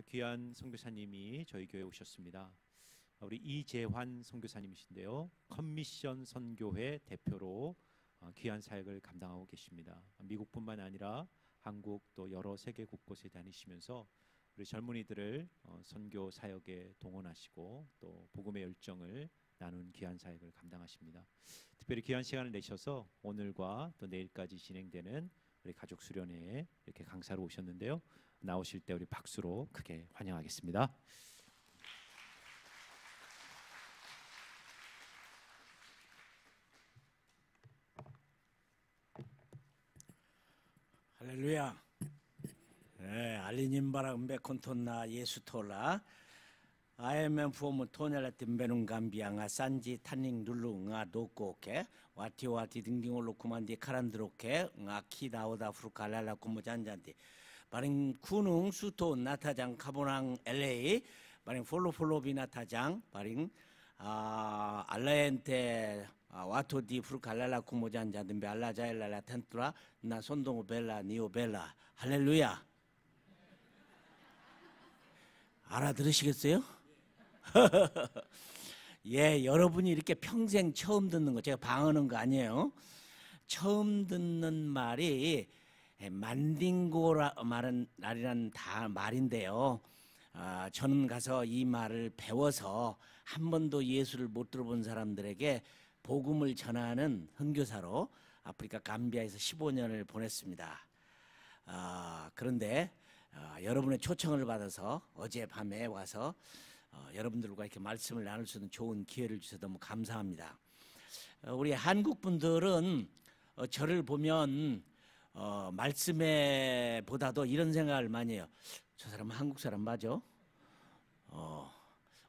귀한 선교사님이 저희 교회에 오셨습니다. 우리 이재환 선교사님이신데요, 컨미션 선교회 대표로 귀한 사역을 감당하고 계십니다. 미국뿐만 아니라 한국 또 여러 세계 곳곳에 다니시면서 우리 젊은이들을 선교 사역에 동원하시고 또 복음의 열정을 나눈 귀한 사역을 감당하십니다. 특별히 귀한 시간을 내셔서 오늘과 또 내일까지 진행되는 우리 가족 수련회에 이렇게 강사로 오셨는데요. 나오실 때 우리 박수로 크게 환영하겠습니다. 할렐루야. 알리님바라 음베콘톤나 예수톨라 아에멘 푸오무 토냐라 tim베눈 감비앙아 산지 탄닝 룰루 응아 도꼬케 와티와티 딩딩올로 쿠만디 카란드로케 응아 키다오다 프루칼랄라 쿠무잔잔디 바링 쿠능 수토 나타장 카보랑 LA 바링 폴로 비나타장 바링 알라엔테 와토디 프루칼랄라 쿠무잔잔디 알라자일랄라 텐트라 나 손동우 벨라 니오 벨라 할렐루야. 알아들으시겠어요? 예, 여러분이 이렇게 평생 처음 듣는 거, 제가 방언한 거 아니에요. 처음 듣는 말이 만딩고라 말은 날이란 다 말인데요. 저는 가서 이 말을 배워서 한 번도 예수를 못 들어본 사람들에게 복음을 전하는 선교사로 아프리카 감비아에서 15년을 보냈습니다. 그런데 여러분의 초청을 받아서 어젯밤에 와서 여러분들과 이렇게 말씀을 나눌 수 있는 좋은 기회를 주셔서 너무 감사합니다. 우리 한국 분들은 저를 보면 말씀에 보다도 이런 생각을 많이 해요. 저 사람은 한국 사람 맞아?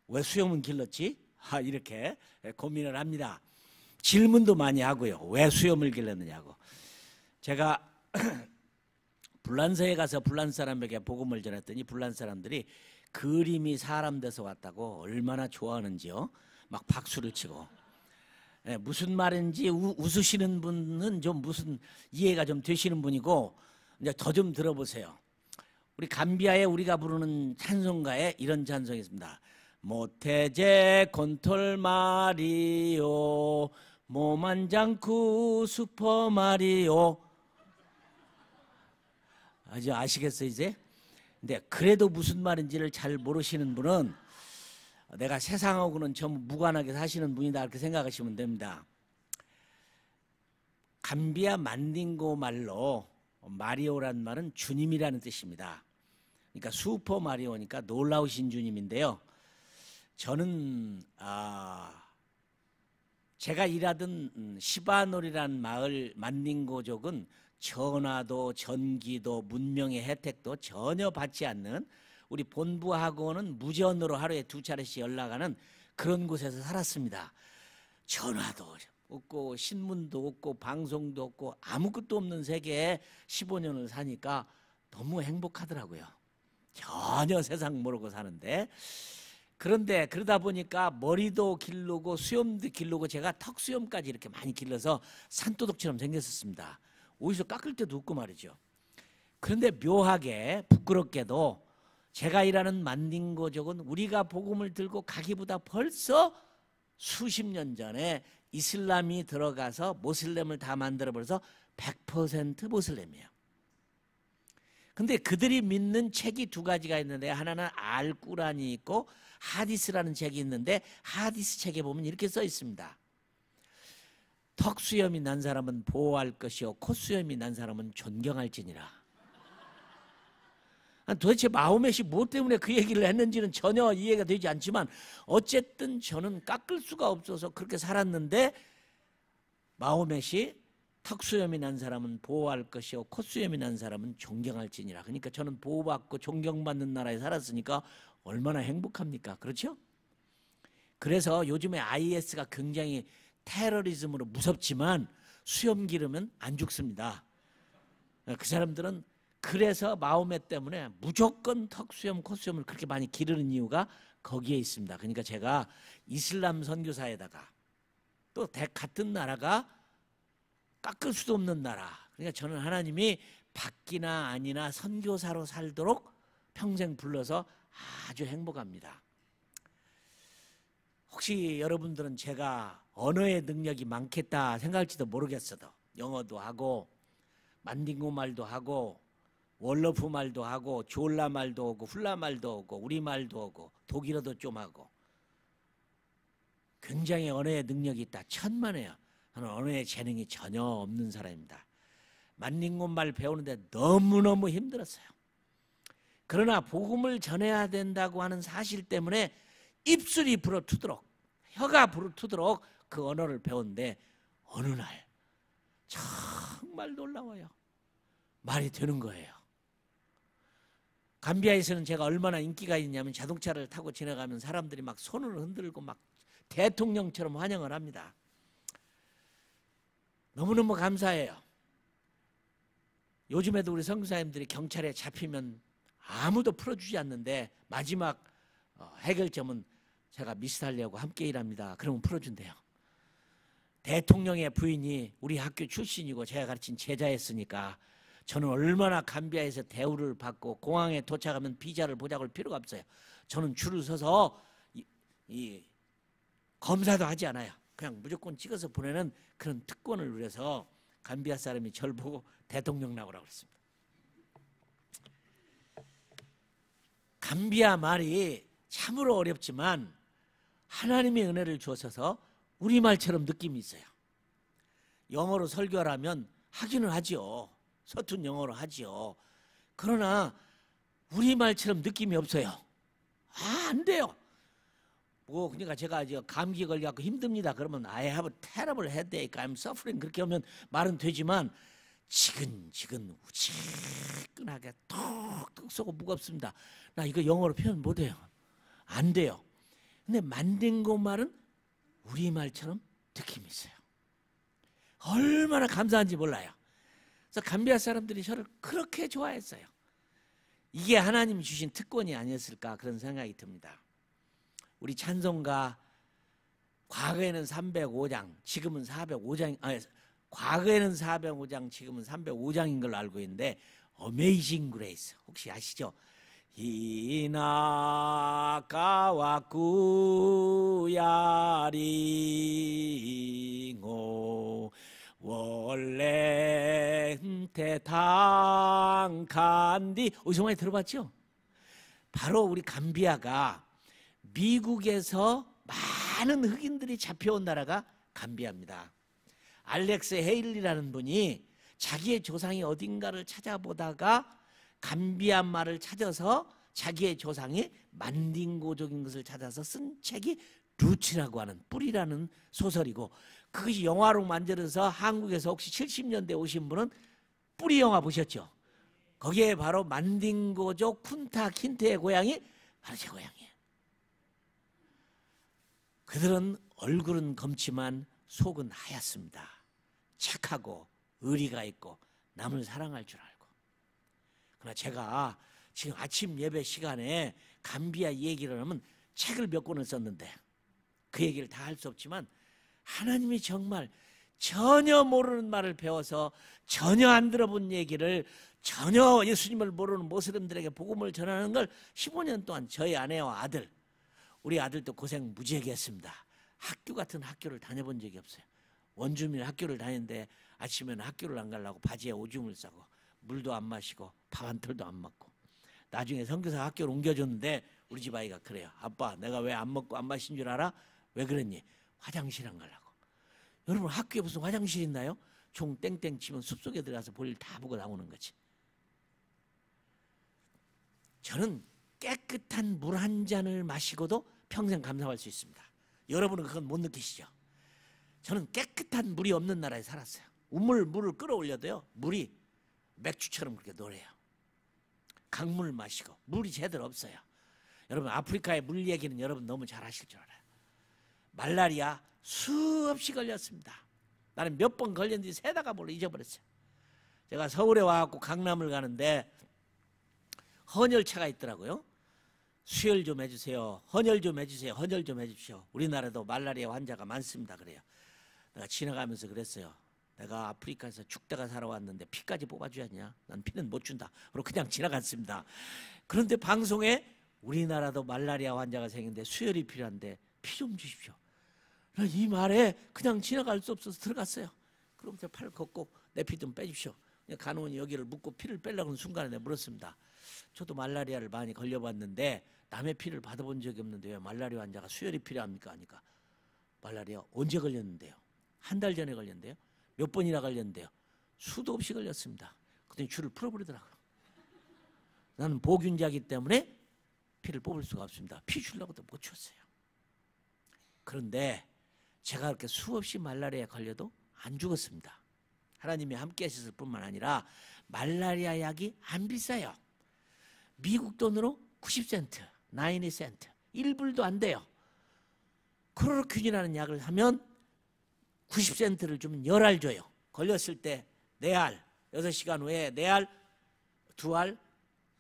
왜 수염은 길렀지? 이렇게 고민을 합니다. 질문도 많이 하고요. 왜 수염을 길렀느냐고. 제가 불란서에 가서 불란 사람에게 복음을 전했더니 불란 사람들이 그림이 사람 돼서 왔다고 얼마나 좋아하는지요. 막 박수를 치고. 무슨 말인지 웃으시는 분은 좀 무슨 이해가 좀 되시는 분이고, 이제 더 좀 들어보세요. 우리 감비아에 우리가 부르는 찬송가에 이런 찬송이 있습니다. 모테제 콘톨 마리오 모만장쿠 슈퍼 마리오. 아주 아시겠어요 이제? 근데 그래도 무슨 말인지를 잘 모르시는 분은 내가 세상하고는 전부 무관하게 사시는 분이다 이렇게 생각하시면 됩니다. 감비아 만딩고 말로 마리오란 말은 주님이라는 뜻입니다. 그러니까 슈퍼 마리오니까 놀라우신 주님인데요. 저는 제가 일하던 시바놀이란 마을 만딩고족은 전화도 전기도 문명의 혜택도 전혀 받지 않는, 우리 본부하고는 무전으로 하루에 2차례씩 연락하는 그런 곳에서 살았습니다. 전화도 없고 신문도 없고 방송도 없고 아무것도 없는 세계에 15년을 사니까 너무 행복하더라고요. 전혀 세상 모르고 사는데. 그런데 그러다 보니까 머리도 기르고 수염도 기르고 제가 턱수염까지 이렇게 많이 길러서 산도둑처럼 생겼었습니다. 어디서 깎을 때도 없고 말이죠. 그런데 묘하게 부끄럽게도 제가 일하는 만딩고족은 우리가 복음을 들고 가기보다 벌써 수십 년 전에 이슬람이 들어가서 모슬렘을 다 만들어버려서 100% 모슬렘이에요. 근데 그들이 믿는 책이 두 가지가 있는데, 하나는 알꾸란이 있고 하디스라는 책이 있는데, 하디스 책에 보면 이렇게 써 있습니다. 턱수염이 난 사람은 보호할 것이요 콧수염이 난 사람은 존경할지니라. 도대체 마호멧이 뭐 때문에 그 얘기를 했는지는 전혀 이해가 되지 않지만 어쨌든 저는 깎을 수가 없어서 그렇게 살았는데, 마호멧이 턱수염이 난 사람은 보호할 것이요 콧수염이 난 사람은 존경할지니라. 그러니까 저는 보호받고 존경받는 나라에 살았으니까 얼마나 행복합니까? 그렇죠? 그래서 요즘에 IS가 굉장히 테러리즘으로 무섭지만 수염 기르면 안 죽습니다. 그 사람들은 그래서 마호멧 때문에 무조건 턱수염, 콧수염을 그렇게 많이 기르는 이유가 거기에 있습니다. 그러니까 제가 이슬람 선교사에다가 또 같은 나라가 깎을 수도 없는 나라, 그러니까 저는 하나님이 밖이나 아니나 선교사로 살도록 평생 불러서 아주 행복합니다. 혹시 여러분들은 제가 언어의 능력이 많겠다 생각할지도 모르겠어도 영어도 하고 만딩고 말도 하고 월러프 말도 하고 졸라 말도 하고 훌라 말도 하고 우리말도 하고 독일어도 좀 하고 굉장히 언어의 능력이 있다. 천만에요. 저는 언어의 재능이 전혀 없는 사람입니다. 만딩고 말 배우는데 너무너무 힘들었어요. 그러나 복음을 전해야 된다고 하는 사실 때문에 입술이 부러뜨도록 혀가 부러뜨도록 그 언어를 배웠는데 어느 날 정말 놀라워요. 말이 되는 거예요. 감비아에서는 제가 얼마나 인기가 있냐면 자동차를 타고 지나가면 사람들이 막 손을 흔들고 막 대통령처럼 환영을 합니다. 너무너무 감사해요. 요즘에도 우리 선교사님들이 경찰에 잡히면 아무도 풀어주지 않는데 마지막 해결점은 제가 미스달리하고 함께 일합니다. 그러면 풀어준대요. 대통령의 부인이 우리 학교 출신이고 제가 가르친 제자였으니까 저는 얼마나 감비아에서 대우를 받고 공항에 도착하면 비자를 보자고 할 필요가 없어요. 저는 줄을 서서 이 검사도 하지 않아요. 그냥 무조건 찍어서 보내는 그런 특권을 누려서 감비아 사람이 저를 보고 대통령 나오라고 그랬습니다. 감비아 말이 참으로 어렵지만 하나님의 은혜를 주셔서 우리말처럼 느낌이 있어요. 영어로 설교하라면 하기는 하지요. 서툰 영어로 하지요. 그러나 우리말처럼 느낌이 없어요. 안 돼요. 그러니까 제가 감기 걸려갖고 힘듭니다. 그러면 I have a terrible headache, I'm suffering 그렇게 하면 말은 되지만 지근지근 우지근하게 톡톡 쏘고 무겁습니다. 나 이거 영어로 표현 못해요. 안 돼요. 근데 만딩고 말은 우리말처럼 느낌이 있어요. 얼마나 감사한지 몰라요. 그래서 감비아 사람들이 저를 그렇게 좋아했어요. 이게 하나님이 주신 특권이 아니었을까 그런 생각이 듭니다. 우리 찬송가 과거에는 305장 지금은 405장 과거에는 405장 지금은 305장인 걸로 알고 있는데 어메이징 그레이스 혹시 아시죠? 이나가와 구야링오 원래 태탕간디 어디서 많이 들어봤죠? 바로 우리 감비아가 미국에서 많은 흑인들이 잡혀온 나라가 감비아입니다. 알렉스 헤일리라는 분이 자기의 조상이 어딘가를 찾아보다가 감비아 말을 찾아서 자기의 조상이 만딩고족인 것을 찾아서 쓴 책이 루츠라고 하는 뿌리라는 소설이고 그것이 영화로 만들어서 한국에서 혹시 70년대 오신 분은 뿌리 영화 보셨죠? 거기에 바로 만딩고족 쿤타 킨테의 고향이 바로 제 고향이에요. 그들은 얼굴은 검지만 속은 하얗습니다. 착하고 의리가 있고 남을 사랑할 줄 알고. 그러나 제가 지금 아침 예배 시간에 감비아 얘기를 하면 책을 몇 권을 썼는데 그 얘기를 다 할 수 없지만 하나님이 정말 전혀 모르는 말을 배워서 전혀 안 들어본 얘기를 전혀 예수님을 모르는 모슬림들에게 복음을 전하는 걸 15년 동안 저희 아내와 아들 우리 아들도 고생 무지하게 했습니다. 학교 같은 학교를 다녀본 적이 없어요. 원주민 학교를 다니는데 아침에는 학교를 안 가려고 바지에 오줌을 싸고 물도 안 마시고 밥 한 톨도 안 먹고 나중에 선교사 학교를 옮겨줬는데 우리 집 아이가 그래요. 아빠 내가 왜 안 먹고 안 마신 줄 알아? 왜 그랬니? 화장실 안 가려고. 여러분 학교에 무슨 화장실 있나요? 종 땡땡 치면 숲속에 들어가서 볼일 다 보고 나오는 거지. 저는 깨끗한 물 한 잔을 마시고도 평생 감사할 수 있습니다. 여러분은 그건 못 느끼시죠? 저는 깨끗한 물이 없는 나라에 살았어요. 물을 끌어올려도요 물이 맥주처럼 그렇게 노래요. 강물 마시고 물이 제대로 없어요. 여러분 아프리카의 물 얘기는 여러분 너무 잘 아실 줄 알아요. 말라리아 수없이 걸렸습니다. 나는 몇 번 걸렸는지 세다가 몰라 잊어버렸어요. 제가 서울에 와갖고 강남을 가는데 헌혈차가 있더라고요. 수혈 좀 해주세요. 헌혈 좀 해주세요. 헌혈 좀 해주십시오. 우리나라도 말라리아 환자가 많습니다. 그래요. 내가 지나가면서 그랬어요. 내가 아프리카에서 죽다가 살아왔는데 피까지 뽑아주겠냐? 난 피는 못 준다. 그리고 그냥 지나갔습니다. 그런데 방송에 우리나라도 말라리아 환자가 생겼는데 수혈이 필요한데 피 좀 주십시오. 이 말에 그냥 지나갈 수 없어서 들어갔어요. 그럼 제가 팔 걷고 내 피 좀 빼주십시오. 간호원이 여기를 묶고 피를 빼려고 하는 순간에 내가 물었습니다. 저도 말라리아를 많이 걸려봤는데 남의 피를 받아본 적이 없는데 왜 말라리아 환자가 수혈이 필요합니까? 하니까 말라리아 언제 걸렸는데요? 한 달 전에 걸렸는데요? 몇 번이나 걸렸는데요? 수도 없이 걸렸습니다. 그랬더니 줄을 풀어버리더라고요. 나는 보균자이기 때문에 피를 뽑을 수가 없습니다. 피 주려고도 못 줬어요. 그런데 제가 그렇게 수없이 말라리아에 걸려도 안 죽었습니다. 하나님이 함께 하셨을 뿐만 아니라 말라리아 약이 안 비싸요. 미국 돈으로 90센트, 90센트, 1불도 안 돼요. 클로로퀸이라는 약을 하면 90센트를 주면 10알 줘요. 걸렸을 때 4알, 6시간 후에 4알, 2알,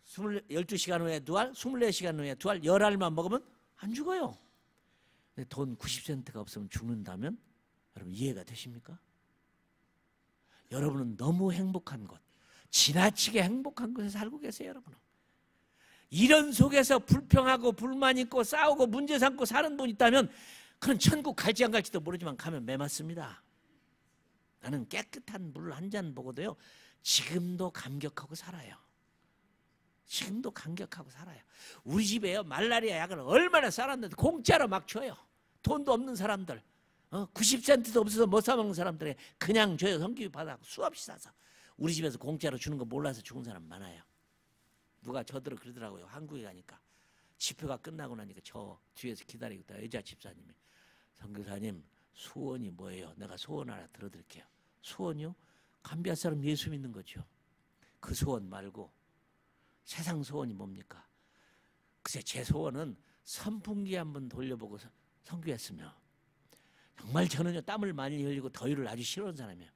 12시간 후에 2알, 24시간 후에 2알, 10알만 먹으면 안 죽어요. 근데 돈 90센트가 없으면 죽는다면 여러분 이해가 되십니까? 여러분은 너무 행복한 곳, 지나치게 행복한 곳에 살고 계세요. 여러분은 이런 속에서 불평하고 불만 있고 싸우고 문제 삼고 사는 분 있다면 그런 천국 갈지 안 갈지도 모르지만 가면 매 맞습니다. 나는 깨끗한 물 한 잔 보고도요 지금도 감격하고 살아요. 지금도 감격하고 살아요. 우리 집에요 말라리아 약을 얼마나 쌓았는데 공짜로 막 줘요. 돈도 없는 사람들, 90센트도 없어서 못 사 먹는 사람들에 그냥 줘요. 성교육 받아서 수없이 사서. 우리 집에서 공짜로 주는 거 몰라서 죽은 사람 많아요. 누가 저더러 그러더라고요. 한국에 가니까 집회가 끝나고 나니까 저 뒤에서 기다리고 있다 여자 집사님이, 선교사님 소원이 뭐예요? 내가 소원 하나 들어드릴게요. 소원이요? 감비아 사람 예수 믿는 거죠. 그 소원 말고 세상 소원이 뭡니까? 글쎄 제 소원은 선풍기 한번 돌려보고 선교했으면, 정말 저는요 땀을 많이 흘리고 더위를 아주 싫어하는 사람이에요.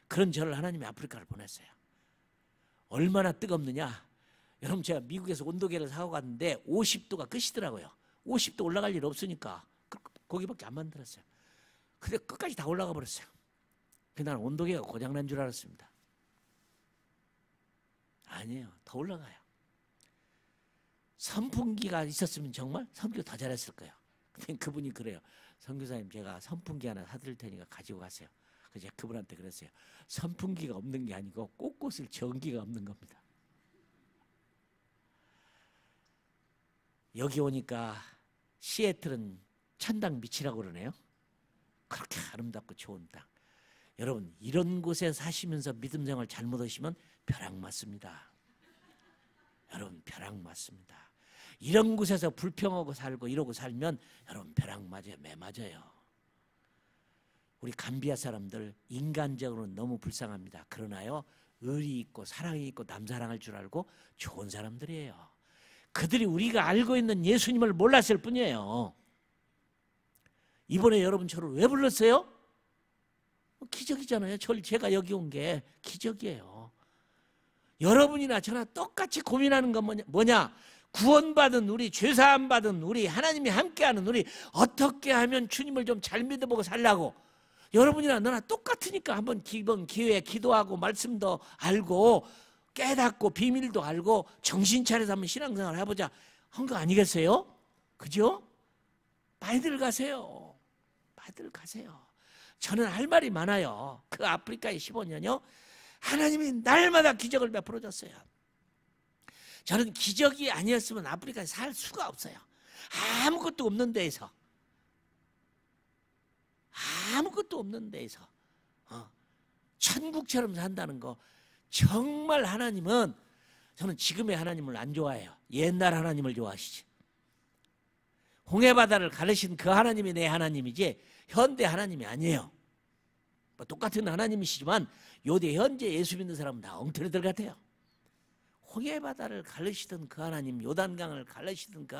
그런 저를 하나님이 아프리카를 보냈어요. 얼마나 뜨겁느냐. 여러분 제가 미국에서 온도계를 사고 갔는데 50도가 끝이더라고요. 50도 올라갈 일 없으니까 거기밖에 안 만들었어요. 근데 끝까지 다 올라가 버렸어요. 그날 온도계가 고장난 줄 알았습니다. 아니에요. 더 올라가요. 선풍기가 있었으면 정말 선교 더 잘했을 거예요. 근데 그분이 그래요. 선교사님 제가 선풍기 하나 사드릴 테니까 가지고 가세요. 그래서 제가 그분한테 그랬어요. 선풍기가 없는 게 아니고 곳곳을 전기가 없는 겁니다. 여기 오니까 시애틀은 천당 밑이라고 그러네요. 그렇게 아름답고 좋은 땅. 여러분 이런 곳에 사시면서 믿음 생활 잘못하시면 벼락 맞습니다. 여러분 벼락 맞습니다. 이런 곳에서 불평하고 살고 이러고 살면 여러분 벼락 맞아요. 매 맞아요. 우리 감비아 사람들 인간적으로는 너무 불쌍합니다. 그러나요 의리 있고 사랑이 있고 남사랑할 줄 알고 좋은 사람들이에요. 그들이 우리가 알고 있는 예수님을 몰랐을 뿐이에요. 이번에 여러분 저를 왜 불렀어요? 기적이잖아요. 제가 여기 온 게 기적이에요. 여러분이나 저나 똑같이 고민하는 건 뭐냐? 구원받은 우리, 죄사함 받은 우리, 하나님이 함께하는 우리, 어떻게 하면 주님을 좀 잘 믿어보고 살라고. 여러분이나 너나 똑같으니까 한번 이번 기회에 기도하고 말씀도 알고 깨닫고 비밀도 알고 정신 차려서 한번 신앙생활 해보자 한 거 아니겠어요? 그죠? 많이들 가세요. 많이들 가세요. 저는 할 말이 많아요. 그 아프리카의 15년요 하나님이 날마다 기적을 베풀어 줬어요. 저는 기적이 아니었으면 아프리카에 살 수가 없어요. 아무것도 없는 데에서 천국처럼 산다는 거 정말 하나님은, 저는 지금의 하나님을 안 좋아해요. 옛날 하나님을 좋아하시지. 홍해바다를 가르신 그 하나님이 내 하나님이지 현대 하나님이 아니에요. 뭐 똑같은 하나님이시지만 요대 현재 예수 믿는 사람은 다 엉터리들 같아요. 홍해바다를 가르시던 그 하나님, 요단강을 가르시던 그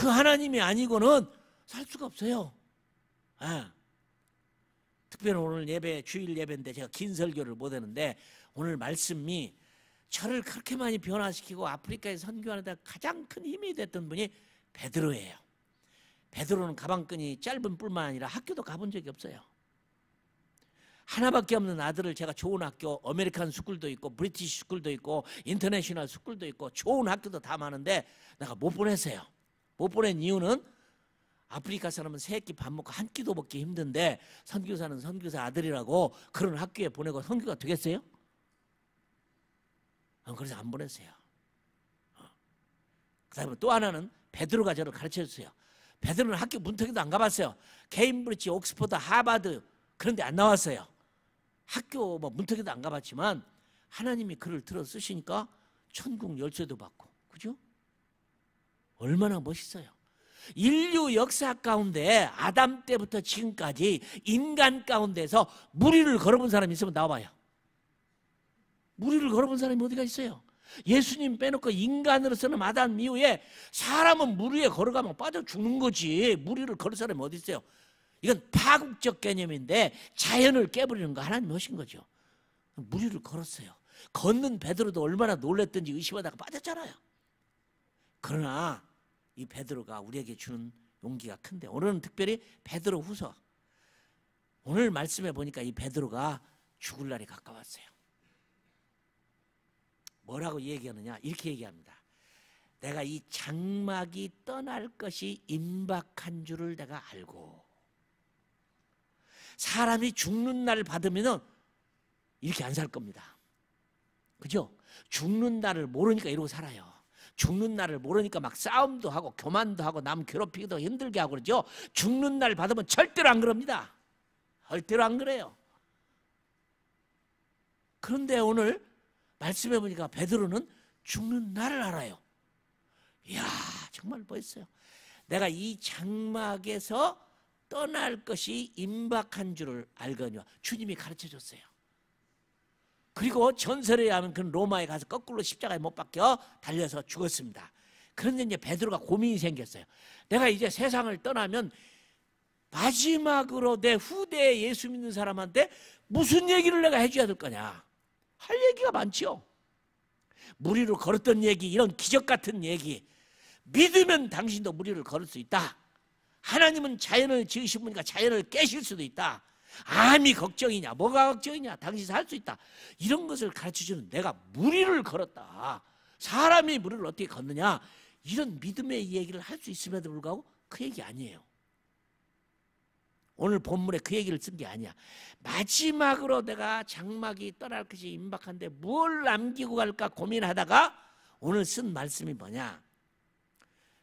하나님이 아니고는 살 수가 없어요. 특별히 오늘 예배, 주일 예배인데 제가 긴 설교를 못 하는데 오늘 말씀이 저를 그렇게 많이 변화시키고 아프리카에 선교하는 데 가장 큰 힘이 됐던 분이 베드로예요. 베드로는 가방끈이 짧은 뿐만 아니라 학교도 가본 적이 없어요. 하나밖에 없는 아들을 제가 좋은 학교, 아메리칸 스쿨도 있고 브리티시 스쿨도 있고 인터내셔널 스쿨도 있고 좋은 학교도 다 많은데 내가 못 보냈어요. 못 보낸 이유는 아프리카 사람은 세 끼 밥 먹고 한 끼도 먹기 힘든데 선교사는 선교사 아들이라고 그런 학교에 보내고 선교가 되겠어요? 그래서 안 보냈어요. 그다음에 또 하나는 베드로가 저를 가르쳐줬어요. 베드로는 학교 문턱에도 안 가봤어요. 케임브리지, 옥스퍼드, 하버드 그런 데 안 나왔어요. 학교 뭐 문턱에도 안 가봤지만 하나님이 그를 들어 쓰시니까 천국 열쇠도 받고, 그죠? 얼마나 멋있어요. 인류 역사 가운데 아담 때부터 지금까지 인간 가운데서 무리를 걸어본 사람이 있으면 나와봐요. 무리를 걸어본 사람이 어디가 있어요? 예수님 빼놓고 인간으로서는 아담 이후에 사람은 물 위에 걸어가면 빠져 죽는 거지. 무리를 걸을 사람이 어디 있어요? 이건 파국적 개념인데 자연을 깨버리는 거 하나님이 하신 거죠. 무리를 걸었어요. 걷는 베드로도 얼마나 놀랬던지 의심하다가 빠졌잖아요. 그러나 이 베드로가 우리에게 주는 용기가 큰데 오늘은 특별히 베드로 후서, 오늘 말씀해 보니까 이 베드로가 죽을 날이 가까웠어요. 뭐라고 얘기하느냐, 이렇게 얘기합니다. 내가 이 장막이 떠날 것이 임박한 줄을 내가 알고. 사람이 죽는 날 받으면 이렇게 안 살 겁니다. 그죠? 죽는 날을 모르니까 이러고 살아요. 죽는 날을 모르니까 막 싸움도 하고 교만도 하고 남 괴롭히기도 힘들게 하고 그러죠. 죽는 날 받으면 절대로 안 그럽니다. 절대로 안 그래요. 그런데 오늘 말씀해 보니까 베드로는 죽는 날을 알아요. 이야, 정말 멋있어요. 내가 이 장막에서 떠날 것이 임박한 줄을 알거니와. 주님이 가르쳐 줬어요. 그리고 전설에 의하면 그는 로마에 가서 거꾸로 십자가에 못 박혀 달려서 죽었습니다. 그런데 이제 베드로가 고민이 생겼어요. 내가 이제 세상을 떠나면 마지막으로 내 후대에 예수 믿는 사람한테 무슨 얘기를 내가 해줘야 될 거냐. 할 얘기가 많죠. 무리로 걸었던 얘기, 이런 기적 같은 얘기. 믿으면 당신도 무리를 걸을 수 있다. 하나님은 자연을 지으신 분이니까 자연을 깨실 수도 있다. 암이 걱정이냐, 뭐가 걱정이냐, 당신 살 수 있다. 이런 것을 가르쳐주는 내가 무리를 걸었다. 사람이 무리를 어떻게 걷느냐, 이런 믿음의 얘기를 할 수 있음에도 불구하고 그 얘기 아니에요. 오늘 본문에 그 얘기를 쓴 게 아니야. 마지막으로 내가 장막이 떠날 것이 임박한데 뭘 남기고 갈까 고민하다가 오늘 쓴 말씀이 뭐냐.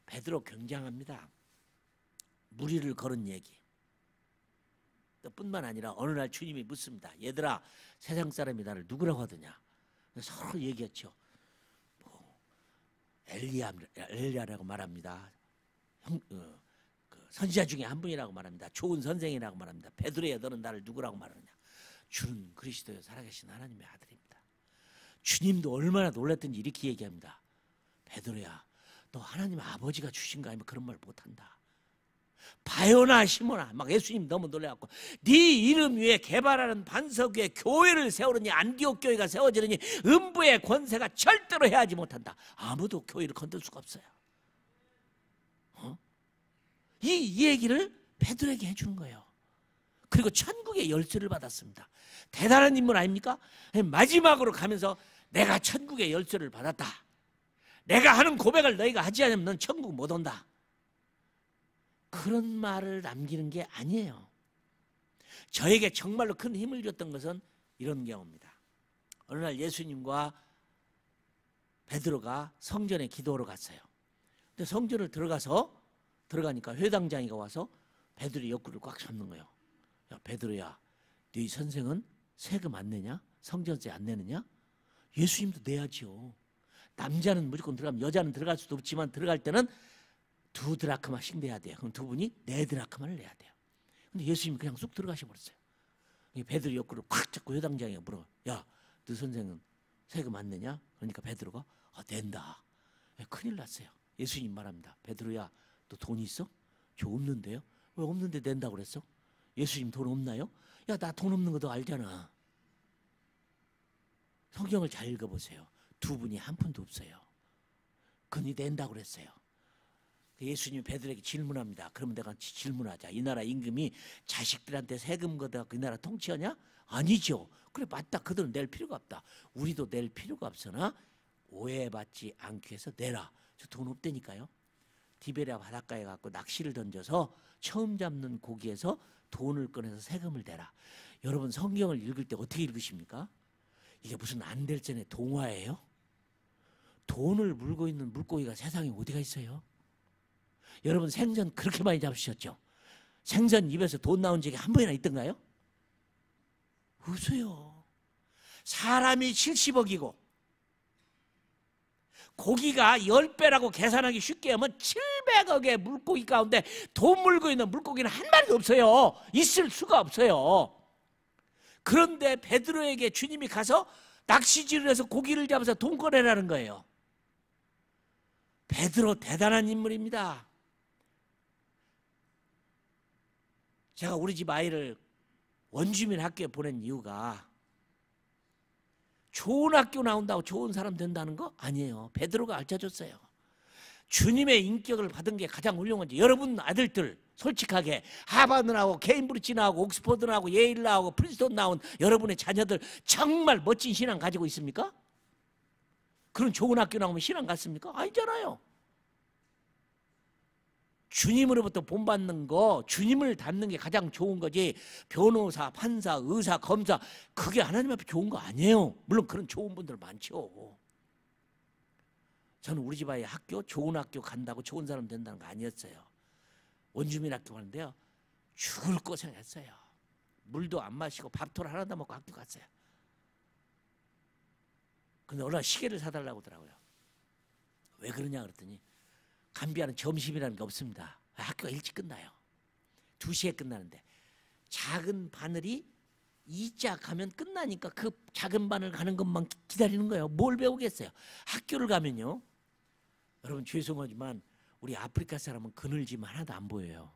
베드로 굉장합니다. 무리를 걸은 얘기. 뿐만 아니라 어느 날 주님이 묻습니다. 얘들아, 세상 사람이 나를 누구라고 하더냐. 서로 얘기했죠. 엘리야라고 말합니다. 선지자 중에 한 분이라고 말합니다. 좋은 선생이라고 말합니다. 베드로야, 너는 나를 누구라고 말하느냐. 주는 그리스도여 살아계신 하나님의 아들입니다. 주님도 얼마나 놀랐던지 이렇게 얘기합니다. 베드로야, 너 하나님 아버지가 주신 거 아니면 그런 말 못한다. 바요나 시모나, 막 예수님 너무 놀래갖고 네 이름 위에 개발하는 반석 위에 교회를 세우느니 안디옥 교회가 세워지느니 음부의 권세가 절대로 해하지 못한다. 아무도 교회를 건들 수가 없어요. 이 얘기를 베드로에게 해주는 거예요. 그리고 천국의 열쇠를 받았습니다. 대단한 인물 아닙니까? 마지막으로 가면서 내가 천국의 열쇠를 받았다. 내가 하는 고백을 너희가 하지 않으면 넌 천국 못 온다. 그런 말을 남기는 게 아니에요. 저에게 정말로 큰 힘을 줬던 것은 이런 경우입니다. 어느 날 예수님과 베드로가 성전에 기도하러 갔어요. 근데 성전을 들어가니까 회당장이가 와서 베드로 옆구리를 꽉 잡는 거예요. 야, 베드로야, 네 선생은 세금 안 내냐? 성전세 안 내느냐? 예수님도 내야지요. 남자는 무조건 들어가면 여자는 들어갈 수도 없지만 들어갈 때는 2드라크마씩 내야 돼요. 그럼 두 분이 4드라크마를 내야 돼요. 근데 예수님이 그냥 쑥 들어가셔 버렸어요. 베드로 옆구리를 콱 잡고 회당장이가 물어. 야, 너 선생은 세금 안 내냐? 그러니까 베드로가 낸다. 큰일 났어요. 예수님 말합니다. 베드로야, 너 돈 있어? 저 없는데요. 왜 없는데 낸다고 그랬어? 예수님 돈 없나요? 야, 나 돈 없는 거 너 알잖아. 성경을 잘 읽어보세요. 두 분이 한 푼도 없어요. 그니 낸다고 그랬어요. 예수님이 베드로에게 질문합니다. 그러면 내가 질문하자. 이 나라 임금이 자식들한테 세금 걷어갖고 이 나라 통치하냐? 아니죠. 그래 맞다. 그들은 낼 필요가 없다. 우리도 낼 필요가 없으나 오해받지 않기 위해서 내라. 저 돈 없다니까요. 디베랴 바닷가에 가고 낚시를 던져서 처음 잡는 고기에서 돈을 꺼내서 세금을 내라. 여러분 성경을 읽을 때 어떻게 읽으십니까? 이게 무슨 안델센의 동화예요? 돈을 물고 있는 물고기가 세상에 어디가 있어요? 여러분 생선 그렇게 많이 잡으셨죠? 생선 입에서 돈 나온 적이 한 번이나 있던가요? 없어요. 사람이 70억이고 고기가 10배라고 계산하기 쉽게 하면 700억의 물고기 가운데 돈 물고 있는 물고기는 한 마리도 없어요. 있을 수가 없어요. 그런데 베드로에게 주님이 가서 낚시질을 해서 고기를 잡아서 돈 꺼내라는 거예요. 베드로 대단한 인물입니다. 제가 우리 집 아이를 원주민 학교에 보낸 이유가 좋은 학교 나온다고 좋은 사람 된다는 거 아니에요. 베드로가 알려줬어요. 주님의 인격을 받은 게 가장 훌륭한 지. 여러분 아들들 솔직하게 하버드 나오고 케임브리지 나오고 옥스퍼드 나오고 예일 나오고 프린스턴 나온 여러분의 자녀들 정말 멋진 신앙 가지고 있습니까? 그런 좋은 학교 나오면 신앙 같습니까? 아니잖아요. 주님으로부터 본받는 거, 주님을 닮는 게 가장 좋은 거지. 변호사, 판사, 의사, 검사 그게 하나님 앞에 좋은 거 아니에요. 물론 그런 좋은 분들 많죠. 저는 우리 집 아이 학교 좋은 학교 간다고 좋은 사람 된다는 거 아니었어요. 원주민 학교 가는데요 죽을 고생했어요. 물도 안 마시고 밥토를 하나도 먹고 학교 갔어요. 근데 어느 날 시계를 사달라고 하더라고요. 왜 그러냐 그랬더니 감비아는 점심이라는 게 없습니다. 학교가 일찍 끝나요. 2시에 끝나는데 작은 바늘이 2자 가면 끝나니까 그 작은 바늘 가는 것만 기다리는 거예요. 뭘 배우겠어요. 학교를 가면요 여러분 죄송하지만 우리 아프리카 사람은 그늘짐 하나도 안 보여요.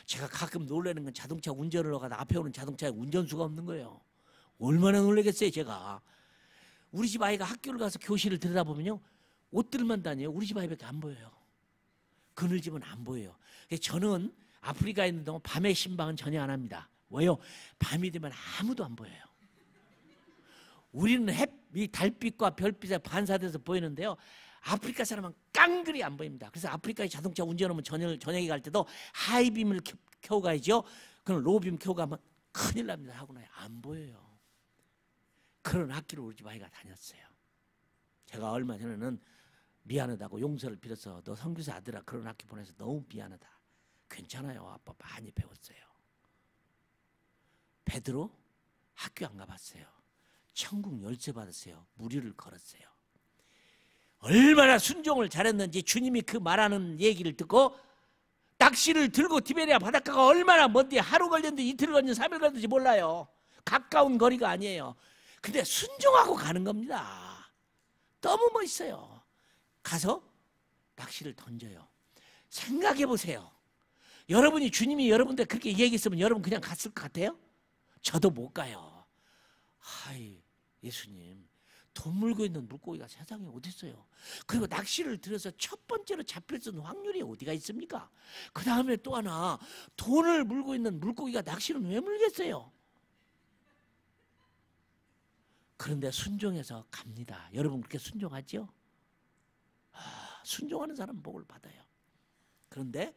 제가 가끔 놀라는 건 자동차 운전을 하다가 앞에 오는 자동차에 운전수가 없는 거예요. 얼마나 놀라겠어요 제가. 우리 집 아이가 학교를 가서 교실을 들여다보면요 옷들만 다녀요. 우리 집 아이밖에 안 보여요. 그늘집은 안 보여요. 저는 아프리카에 있는 동안 밤에 신방은 전혀 안 합니다. 왜요? 밤이 되면 아무도 안 보여요. 우리는 이 달빛과 별빛에 반사돼서 보이는데요 아프리카 사람은 깡그리 안 보입니다. 그래서 아프리카에 자동차 운전하면 저녁에 갈 때도 하이빔을 켜고 가야죠. 그럼 로빔 켜고 가면 큰일 납니다. 하고 나요 안 보여요. 그런 학교를 우리 집 아이가 다녔어요. 제가 얼마 전에는 미안하다고 용서를 빌어서 너 선교사 아들아 그런 학교 보내서 너무 미안하다. 괜찮아요. 아빠 많이 배웠어요. 베드로 학교 안 가봤어요. 천국 열쇠 받았어요. 무료를 걸었어요. 얼마나 순종을 잘했는지 주님이 그 말하는 얘기를 듣고 낚시를 들고 디베랴 바닷가가 얼마나 먼데 하루 걸렸는지 이틀 걸렸는지 3일 걸렸는지 몰라요. 가까운 거리가 아니에요. 근데 순종하고 가는 겁니다. 너무 멋있어요. 가서 낚시를 던져요. 생각해 보세요. 여러분이 주님이 여러분들 그렇게 얘기했으면 여러분 그냥 갔을 것 같아요? 저도 못 가요. 하이 예수님 돈 물고 있는 물고기가 세상에 어디 있어요? 그리고 낚시를 들여서 첫 번째로 잡힐 수 있는 확률이 어디가 있습니까? 그 다음에 또 하나 돈을 물고 있는 물고기가 낚시는 왜 물겠어요? 그런데 순종해서 갑니다. 여러분 그렇게 순종하죠? 순종하는 사람은 복을 받아요. 그런데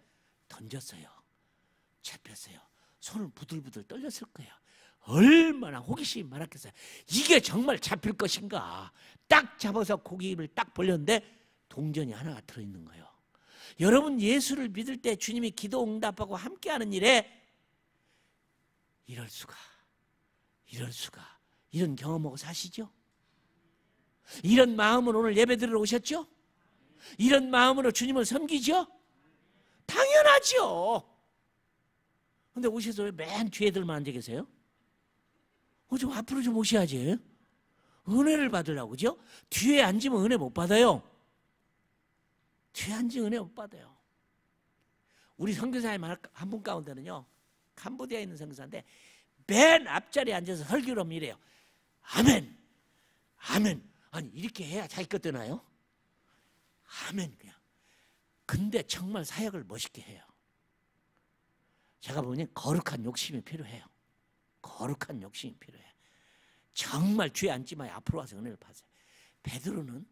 던졌어요. 잡혔어요. 손을 부들부들 떨렸을 거예요. 얼마나 호기심이 많았겠어요. 이게 정말 잡힐 것인가. 딱 잡아서 고기를 딱 벌렸는데 동전이 하나가 들어있는 거예요. 여러분 예수를 믿을 때 주님이 기도 응답하고 함께하는 일에 이럴 수가 이런 경험하고 사시죠? 이런 마음으로 오늘 예배드리러 오셨죠? 이런 마음으로 주님을 섬기죠? 당연하죠. 근데 오셔서 왜 맨 뒤에들만 앉아 계세요? 좀 앞으로 좀 오셔야지. 은혜를 받으려고, 그죠? 뒤에 앉으면 은혜 못 받아요. 뒤에 앉으면 은혜 못 받아요. 우리 선교사님 한 분 가운데는요, 캄보디아에 있는 선교사인데 맨 앞자리에 앉아서 설교를 하면 이래요. 아멘, 아멘. 아니 이렇게 해야 자기 것 되나요? 아멘 그냥. 근데 정말 사역을 멋있게 해요. 제가 보니 거룩한 욕심이 필요해요. 거룩한 욕심이 필요해. 정말 주에 앉지 마요. 앞으로 와서 은혜를 받으세요. 베드로는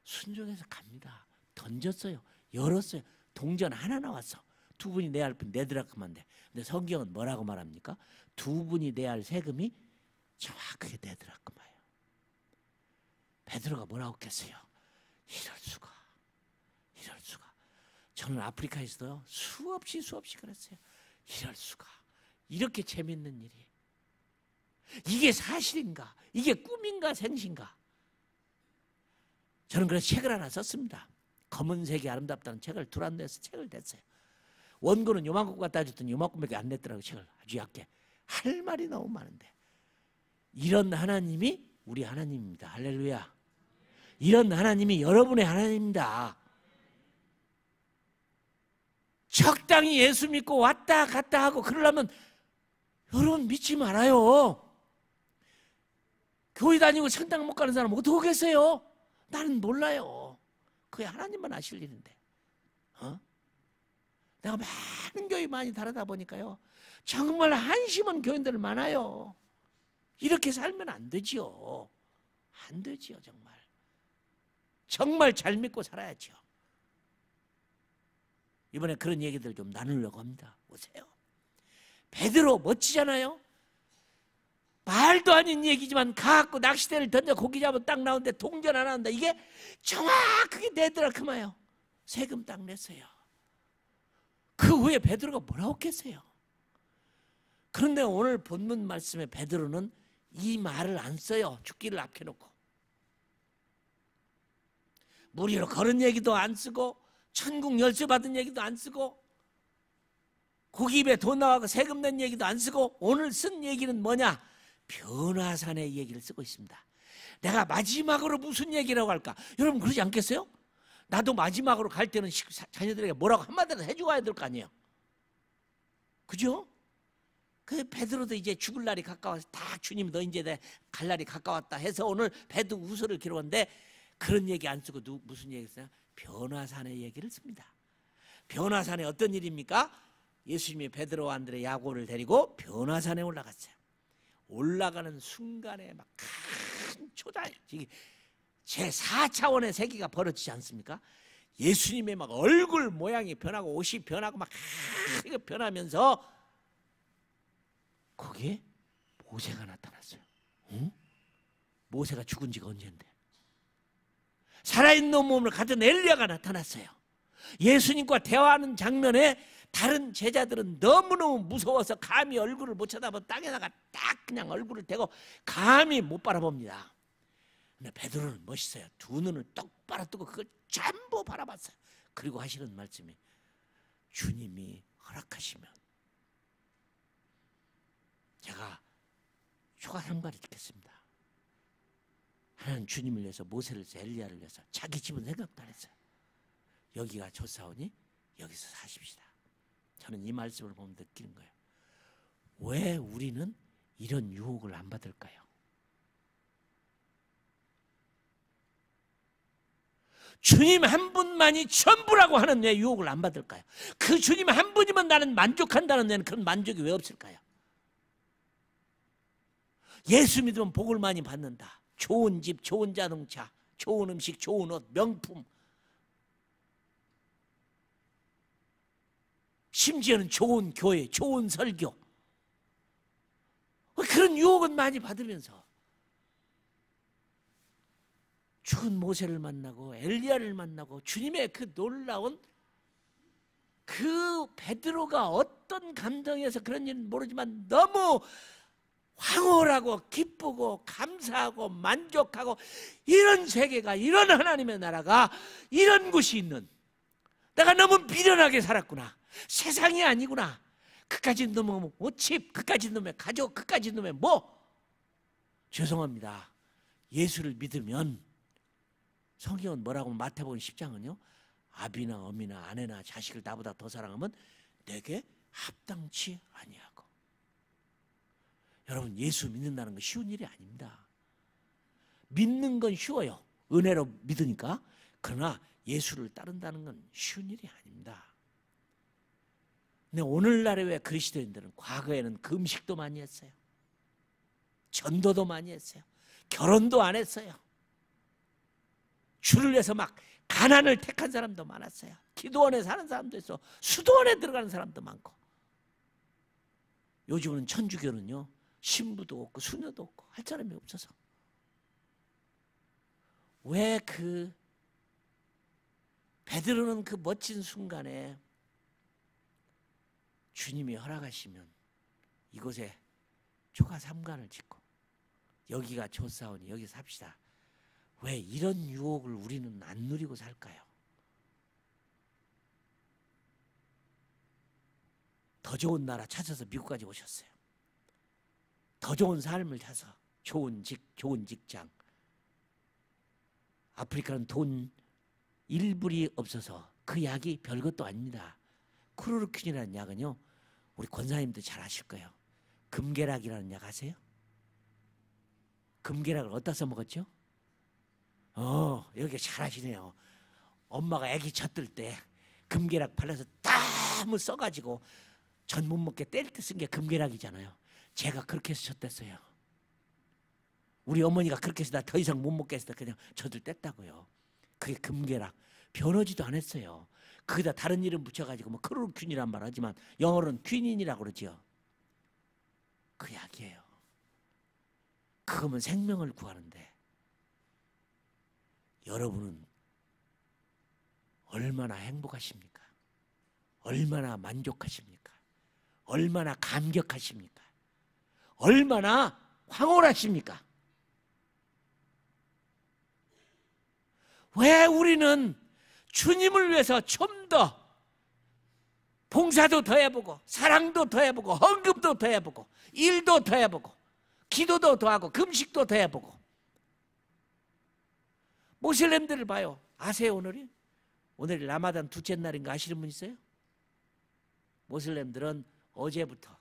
순종해서 갑니다. 던졌어요. 열었어요. 동전 하나 나왔어. 두 분이 내야 할 분 네 드라크마인데. 근데 성경은 뭐라고 말합니까? 두 분이 내야 할 세금이 정확하게 네 드라크마예요. 베드로가 뭐라고 했겠어요? 이럴 수가. 이럴 수가. 저는 아프리카에서도 수없이 그랬어요. 이럴 수가. 이렇게 재밌는 일이. 이게 사실인가? 이게 꿈인가 생신가? 저는 그래서 책을 하나 썼습니다. 검은색이 아름답다는 책을 두란노에서 책을 냈어요. 원고는 요만큼 갖다 줬더니 요만큼밖에 안 냈더라고요. 책을 아주 얇게. 할 말이 너무 많은데 이런 하나님이 우리 하나님입니다. 할렐루야. 이런 하나님이 여러분의 하나님입니다. 적당히 예수 믿고 왔다 갔다 하고 그러려면 여러분 믿지 말아요. 교회 다니고 성당 못 가는 사람 어떻게 오겠어요? 나는 몰라요. 그게 하나님만 아실 일인데. 내가 많은 교회 많이 다니다 보니까요. 정말 한심한 교인들 많아요. 이렇게 살면 안 되지요. 안 되지요, 정말. 정말 잘 믿고 살아야죠. 이번에 그런 얘기들 좀 나누려고 합니다. 오세요. 베드로 멋지잖아요. 말도 아닌 얘기지만 가갖고 낚싯대를 던져 고기 잡으면 딱 나오는데 동전 하나 한다. 이게 정확하게 네 드라크마예요. 세금 딱 냈어요. 그 후에 베드로가 뭐라고 했겠어요? 그런데 오늘 본문 말씀에 베드로는 이 말을 안 써요. 죽기를 앞해놓고. 무리로 걸은 얘기도 안 쓰고 천국 열쇠 받은 얘기도 안 쓰고 고기 입에 돈 나와서 세금 낸 얘기도 안 쓰고 오늘 쓴 얘기는 뭐냐? 변화산의 얘기를 쓰고 있습니다. 내가 마지막으로 무슨 얘기라고 할까? 여러분 그러지 않겠어요? 나도 마지막으로 갈 때는 자녀들에게 뭐라고 한마디라도 해주고 가야 될 거 아니에요. 그죠? 그 베드로도 이제 죽을 날이 가까워서 딱 주님 너 이제 갈 날이 가까웠다 해서 오늘 베드 우서를 기록한데 그런 얘기 안 쓰고 무슨 얘기 했어요? 변화산의 얘기를 씁니다. 변화산에 어떤 일입니까? 예수님이 베드로와 안드레 야고보를 데리고 변화산에 올라갔어요. 올라가는 순간에 막 큰 초자 제 4차원의 세계가 벌어지지 않습니까? 예수님의 막 얼굴 모양이 변하고 옷이 변하고 막 크게 변하면서 거기에 모세가 나타났어요. 응? 모세가 죽은 지가 언젠데? 살아있는 몸을 가진 엘리야가 나타났어요. 예수님과 대화하는 장면에 다른 제자들은 너무너무 무서워서 감히 얼굴을 못 쳐다보고 땅에다가 딱 그냥 얼굴을 대고 감히 못 바라봅니다. 근데 베드로는 멋있어요. 두 눈을 똑바로 뜨고 그걸 전부 바라봤어요. 그리고 하시는 말씀이 주님이 허락하시면 제가 휴가 상관을 듣겠습니다. 하나는 주님을 위해서 모세를 위해서 엘리야를 위해서 자기 집은 생각도 안 했어요. 여기가 좋사오니 여기서 사십시다. 저는 이 말씀을 보면 느끼는 거예요. 왜 우리는 이런 유혹을 안 받을까요? 주님 한 분만이 전부라고 하는 왜 유혹을 안 받을까요? 그 주님 한 분이면 나는 만족한다는 데는 그런 만족이 왜 없을까요? 예수 믿으면 복을 많이 받는다. 좋은 집, 좋은 자동차, 좋은 음식, 좋은 옷, 명품. 심지어는 좋은 교회, 좋은 설교. 그런 유혹은 많이 받으면서 죽은 모세를 만나고 엘리야를 만나고 주님의 그 놀라운 그 베드로가 어떤 감정에서 그런 일은 모르지만 너무 황홀하고 기쁘고 감사하고 만족하고 이런 세계가 이런 하나님의 나라가 이런 곳이 있는 내가 너무 미련하게 살았구나. 세상이 아니구나. 그까지 놈의 집, 그까지 놈의 가족, 그까지 놈의 뭐. 죄송합니다. 예수를 믿으면 성경은 뭐라고 마태복음 10장은요. 아비나 어미나 아내나 자식을 나보다 더 사랑하면 내게 합당치 아니하고. 여러분 예수 믿는다는 건 쉬운 일이 아닙니다. 믿는 건 쉬워요. 은혜로 믿으니까. 그러나 예수를 따른다는 건 쉬운 일이 아닙니다. 근데 오늘날의 왜 그리스도인들은 과거에는 금식도 많이 했어요. 전도도 많이 했어요. 결혼도 안 했어요. 주를 위해서 막 가난을 택한 사람도 많았어요. 기도원에 사는 사람도 있어. 수도원에 들어가는 사람도 많고. 요즘은 천주교는요, 신부도 없고 수녀도 없고 할 사람이 없어서. 왜 베드로는 그 멋진 순간에 주님이 허락하시면 이곳에 초가 삼간을 짓고 여기가 좋사오니 여기 삽시다. 왜 이런 유혹을 우리는 안 누리고 살까요? 더 좋은 나라 찾아서 미국까지 오셨어요. 더 좋은 삶을 찾아서 좋은 직장. 아프리카는 돈 1불이 없어서 그 약이 별것도 아닙니다. 크로르퀸이라는 약은요, 우리 권사님도 잘 아실 거예요. 금계락이라는 약 아세요? 금계락을 어디다 써먹었죠? 여기 잘 아시네요. 엄마가 아기 젖들 때 금계락 발라서 땀을 써가지고 전 못 먹게 때릴 때 쓴 게 금계락이잖아요. 제가 그렇게 해서 젖댔어요. 우리 어머니가 그렇게 해서 나 더 이상 못 먹게 했을 때 그냥 젖을 뗐다고요. 그게 금계락. 변하지도 않았어요. 거기다 다른 이름 붙여가지고 뭐 크로르퀸이란 말 하지만 영어로는 퀴닌이라고 그러죠. 그 약이에요. 그거면 생명을 구하는데 여러분은 얼마나 행복하십니까? 얼마나 만족하십니까? 얼마나 감격하십니까? 얼마나 황홀하십니까? 왜 우리는 주님을 위해서 좀 더 봉사도 더 해보고 사랑도 더 해보고 헌금도 더 해보고 일도 더 해보고 기도도 더 하고 금식도 더 해보고. 모슬렘들을 봐요. 아세요? 오늘이 라마단 둘째 날인 거 아시는 분 있어요? 모슬렘들은 어제부터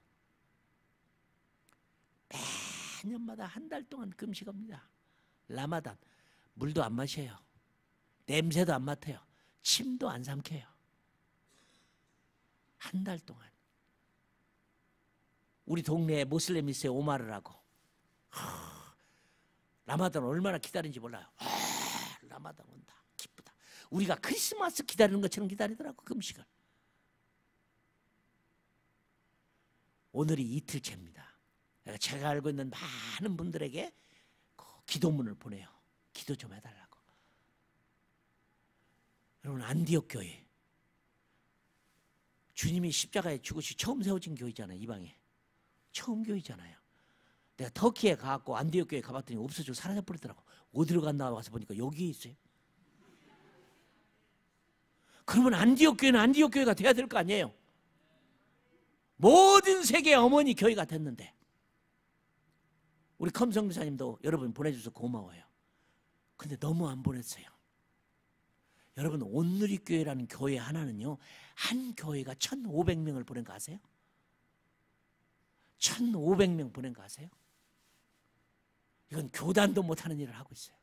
매년마다 한 달 동안 금식합니다. 라마단. 물도 안 마셔요. 냄새도 안 맡아요. 침도 안 삼켜요. 한 달 동안. 우리 동네에 모슬렘 있어요. 오마르라고. 라마단 얼마나 기다리는지 몰라요. 라마단 온다. 기쁘다. 우리가 크리스마스 기다리는 것처럼 기다리더라고, 금식을. 오늘이 이틀째입니다. 제가 알고 있는 많은 분들에게 기도문을 보내요. 기도 좀 해달라고. 여러분, 안디옥 교회. 주님이 십자가에 죽으시 처음 세워진 교회잖아요. 이방에. 처음 교회잖아요. 내가 터키에 가고 안디옥 교회 가봤더니 없어지고 사라져버리더라고. 어디로 갔나 와서 보니까 여기에 있어요. 그러면 안디옥 교회는 안디옥 교회가 돼야 될 거 아니에요. 모든 세계의 어머니 교회가 됐는데. 우리 컴성 교사님도 여러분 보내주셔서 고마워요. 근데 너무 안 보냈어요. 여러분, 온누리교회라는 교회 하나는요, 한 교회가 1,500명을 보낸 거 아세요? 1,500명 보낸 거 아세요? 이건 교단도 못하는 일을 하고 있어요.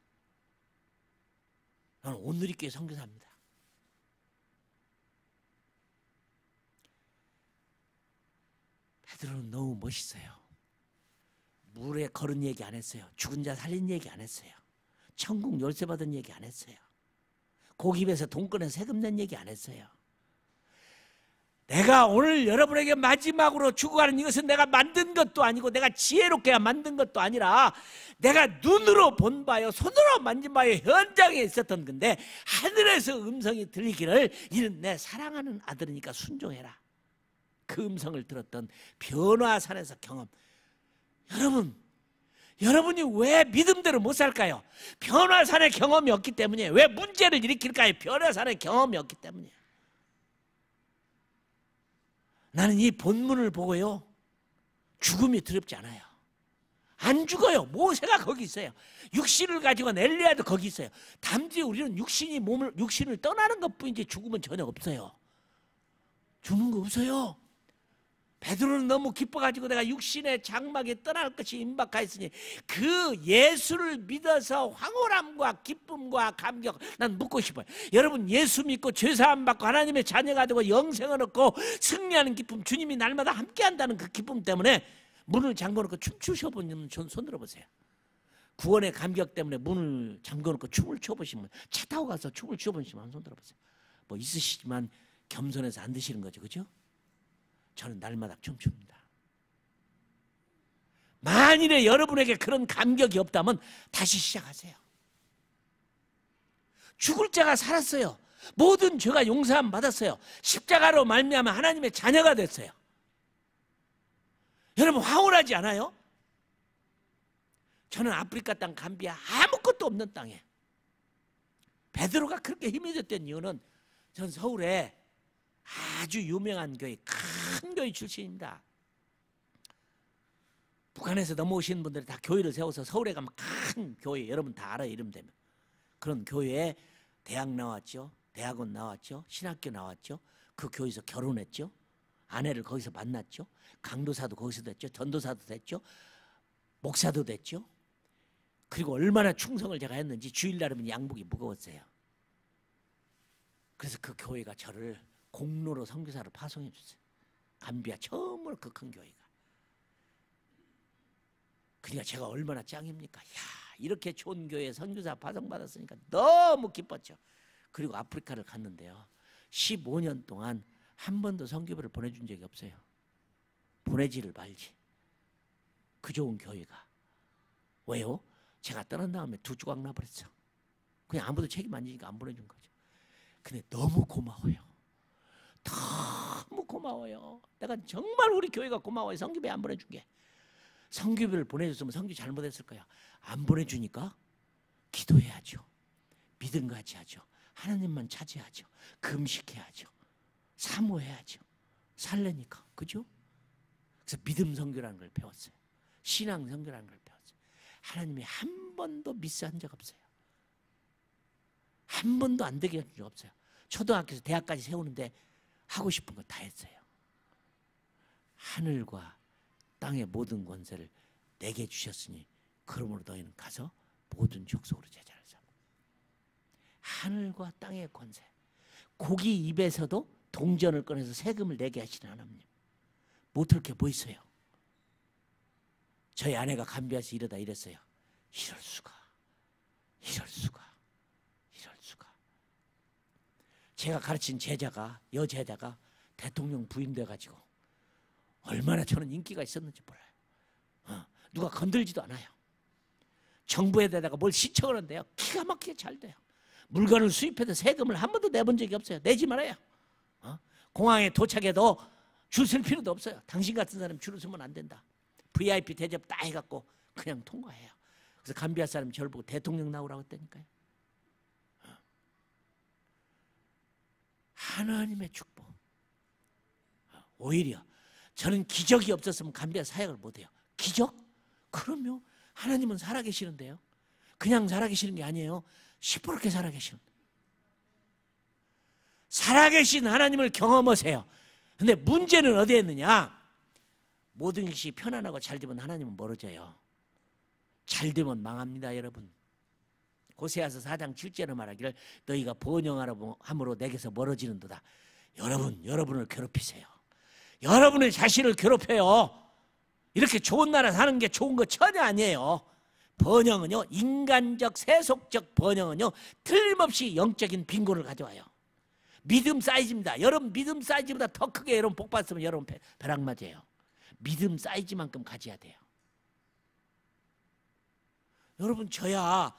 나는 온누리교회 선교사입니다. 베드로는 너무 멋있어요. 물에 걸은 얘기 안 했어요. 죽은 자 살린 얘기 안 했어요. 천국 열쇠 받은 얘기 안 했어요. 고깃집에서 돈 꺼내 세금 낸 얘기 안 했어요. 내가 오늘 여러분에게 마지막으로 죽어가는 이것은 내가 만든 것도 아니고 내가 지혜롭게 만든 것도 아니라 내가 눈으로 본 바요, 손으로 만진 바요, 현장에 있었던 건데 하늘에서 음성이 들리기를 이는 내 사랑하는 아들이니까 순종해라. 그 음성을 들었던 변화산에서 경험. 여러분이 왜 믿음대로 못 살까요? 변화산의 경험이 없기 때문이에요. 왜 문제를 일으킬까요? 변화산의 경험이 없기 때문이에요. 나는 이 본문을 보고요, 죽음이 두렵지 않아요. 안 죽어요. 모세가 거기 있어요. 육신을 가지고 엘리야도 거기 있어요. 단지 우리는 육신을 떠나는 것뿐이지 죽음은 전혀 없어요. 죽는 거 없어요. 베드로는 너무 기뻐가지고 내가 육신의 장막에 떠날 것이 임박하였으니 그 예수를 믿어서 황홀함과 기쁨과 감격. 난 묻고 싶어요. 여러분, 예수 믿고 죄사함 받고 하나님의 자녀가 되고 영생을 얻고 승리하는 기쁨, 주님이 날마다 함께한다는 그 기쁨 때문에 문을 잠궈놓고 춤추셔본 분은 손 들어보세요. 구원의 감격 때문에 문을 잠궈놓고 춤을 춰보시면, 차 타고 가서 춤을 춰보시면 손 들어보세요. 뭐 있으시지만 겸손해서 안 드시는 거죠, 그죠? 저는 날마다 춤춥니다. 만일에 여러분에게 그런 감격이 없다면 다시 시작하세요. 죽을 자가 살았어요. 모든 죄가 용서함 받았어요. 십자가로 말미암아 하나님의 자녀가 됐어요. 여러분 황홀하지 않아요? 저는 아프리카 땅 감비아 아무것도 없는 땅에, 베드로가 그렇게 힘이 됐던 이유는 전 서울에 아주 유명한 교회, 큰 교회 출신입니다. 북한에서 넘어오시는 분들이 다 교회를 세워서 서울에 가면 큰 교회, 여러분 다 알아요, 이름 되면. 그런 교회에 대학 나왔죠, 대학원 나왔죠, 신학교 나왔죠. 그 교회에서 결혼했죠. 아내를 거기서 만났죠. 강도사도 거기서 됐죠. 전도사도 됐죠. 목사도 됐죠. 그리고 얼마나 충성을 제가 했는지 주일날이면 양복이 무거웠어요. 그래서 그 교회가 저를 공로로 선교사로 파송해 줬어요. 감비아 처음으로 그 큰 교회가. 그러니까 제가 얼마나 짱입니까? 야, 이렇게 좋은 교회에 선교사 파송받았으니까 너무 기뻤죠. 그리고 아프리카를 갔는데요, 15년 동안 한 번도 선교부를 보내준 적이 없어요. 보내지를 말지. 그 좋은 교회가. 왜요? 제가 떠난 다음에 두 조각 나버렸어. 그냥 아무도 책임 안 지니까 안 보내준 거죠. 근데 너무 고마워요. 너무 고마워요. 내가 정말 우리 교회가 고마워요. 선교배 안 보내준 게. 선교배를 보내줬으면 선교 잘못했을 거야. 안 보내주니까 기도해야죠. 믿음 가져야죠. 하나님만 찾아야죠. 금식해야죠. 사모해야죠. 살래니까. 그죠? 그래서 믿음 선교라는 걸 배웠어요. 신앙 선교라는 걸 배웠어요. 하나님이 한 번도 미스한 적 없어요. 한 번도 안 되게 한 적 없어요. 초등학교에서 대학까지 세우는데 하고 싶은 거 다 했어요. 하늘과 땅의 모든 권세를 내게 주셨으니 그러므로 너희는 가서 모든 족속으로 제자를 삼아. 하늘과 땅의 권세. 고기 입에서도 동전을 꺼내서 세금을 내게 하시는 하나님. 못할 게 뭐 있어요? 저희 아내가 감비아서 이러다 이랬어요. 이럴 수가, 이럴 수가, 이럴 수가. 제가 가르친 제자가, 여제자가 대통령 부인 돼가지고 얼마나 저는 인기가 있었는지 몰라요. 누가 건들지도 않아요. 정부에다가 뭘 시청을 하는데요, 기가 막히게 잘 돼요. 물건을 수입해도 세금을 한 번도 내본 적이 없어요. 내지 말아요. 공항에 도착해도 줄 쓸 필요도 없어요. 당신 같은 사람 줄을 서면 안 된다. VIP 대접 다 해갖고 그냥 통과해요. 그래서 감비아 사람이 저를 보고 대통령 나오라고 했다니까요. 하나님의 축복. 오히려 저는 기적이 없었으면 감비아 사역을 못해요. 기적? 그럼요. 하나님은 살아계시는데요. 그냥 살아계시는 게 아니에요. 시퍼렇게 살아계시는. 살아계신 하나님을 경험하세요. 근데 문제는 어디에 있느냐? 모든 것이 편안하고 잘 되면 하나님은 멀어져요. 잘 되면 망합니다, 여러분. 고세아서 4장 7절에 말하기를 너희가 번영함으로 내게서 멀어지는도다. 여러분을 괴롭히세요. 여러분의 자신을 괴롭혀요. 이렇게 좋은 나라 사는 게 좋은 거 전혀 아니에요. 번영은요, 인간적 세속적 번영은요, 틀림없이 영적인 빈곤을 가져와요. 믿음 사이즈입니다. 여러분 믿음 사이즈보다 더 크게 여러분 복 받으면 여러분 벼락 맞아요. 믿음 사이즈만큼 가져야 돼요. 여러분 저야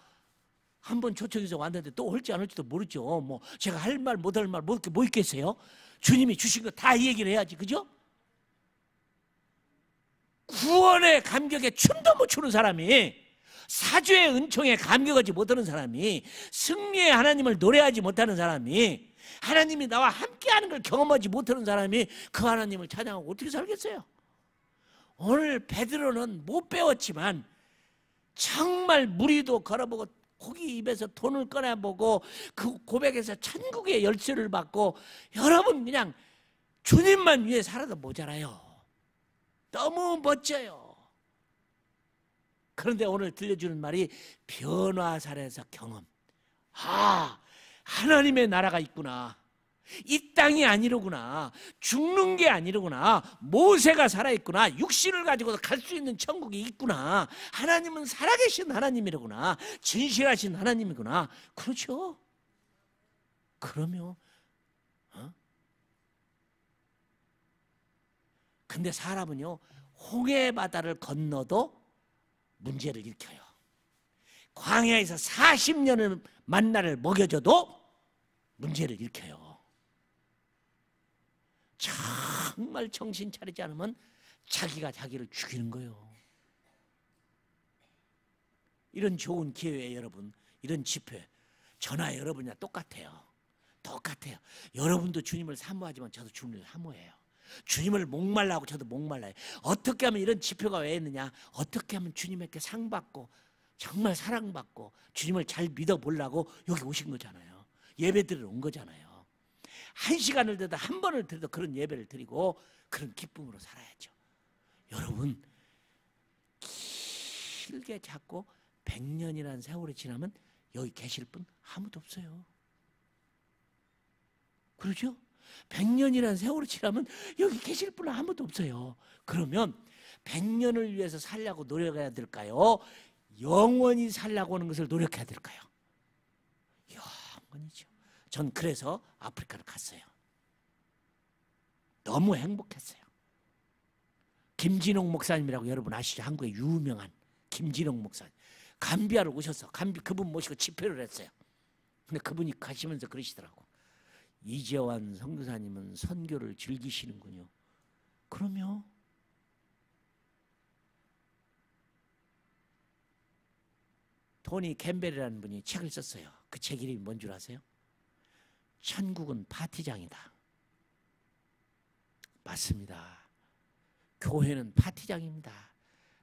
한번 초청해서 왔는데 또 올지 안 올지도 모르죠. 뭐 제가 할 말 못할 말 뭐 있겠어요? 주님이 주신 거 다 얘기를 해야지, 그죠? 구원의 감격에 춤도 못 추는 사람이, 사주의 은총에 감격하지 못하는 사람이, 승리의 하나님을 노래하지 못하는 사람이, 하나님이 나와 함께하는 걸 경험하지 못하는 사람이 그 하나님을 찬양하고 어떻게 살겠어요? 오늘 베드로는 못 배웠지만 정말 무리도 걸어보고 고기 입에서 돈을 꺼내보고 그 고백에서 천국의 열쇠를 받고, 여러분 그냥 주님만 위해 살아도 모자라요. 너무 멋져요. 그런데 오늘 들려주는 말이 변화살에서 경험. 하나님의 나라가 있구나. 이 땅이 아니로구나. 죽는 게 아니로구나. 모세가 살아있구나. 육신을 가지고도 갈 수 있는 천국이 있구나. 하나님은 살아계신 하나님이로구나. 진실하신 하나님이구나. 그렇죠. 그러면 근데 사람은요, 홍해 바다를 건너도 문제를 일으켜요. 광야에서 40년을 만나를 먹여줘도 문제를 일으켜요. 정말 정신 차리지 않으면 자기가 자기를 죽이는 거예요. 이런 좋은 기회에 여러분, 이런 집회, 저나 여러분이랑 똑같아요. 똑같아요. 여러분도 주님을 사모하지만 저도 주님을 사모해요. 주님을 목말라하고 저도 목말라요. 어떻게 하면 이런 집회가 왜 있느냐? 어떻게 하면 주님에게 상받고 정말 사랑받고 주님을 잘 믿어보려고 여기 오신 거잖아요. 예배 드리러 온 거잖아요. 1시간을 드려도 한 번을 드려도 그런 예배를 드리고 그런 기쁨으로 살아야죠. 여러분, 길게 잡고 100년이라는 세월이 지나면 여기 계실 분 아무도 없어요. 그렇죠? 100년이라는 세월이 지나면 여기 계실 분은 아무도 없어요. 그러면 100년을 위해서 살려고 노력해야 될까요? 영원히 살려고 하는 것을 노력해야 될까요? 영원히죠. 전 그래서 아프리카를 갔어요. 너무 행복했어요. 김진홍 목사님이라고 여러분 아시죠? 한국의 유명한 김진홍 목사님. 감비아를 오셔서 그분 모시고 집회를 했어요. 근데 그분이 가시면서 그러시더라고. 이재환 선교사님은 선교를 즐기시는군요. 그러면 토니 캠벨이라는 분이 책을 썼어요. 그 책 이름이 뭔 줄 아세요? 천국은 파티장이다. 맞습니다. 교회는 파티장입니다.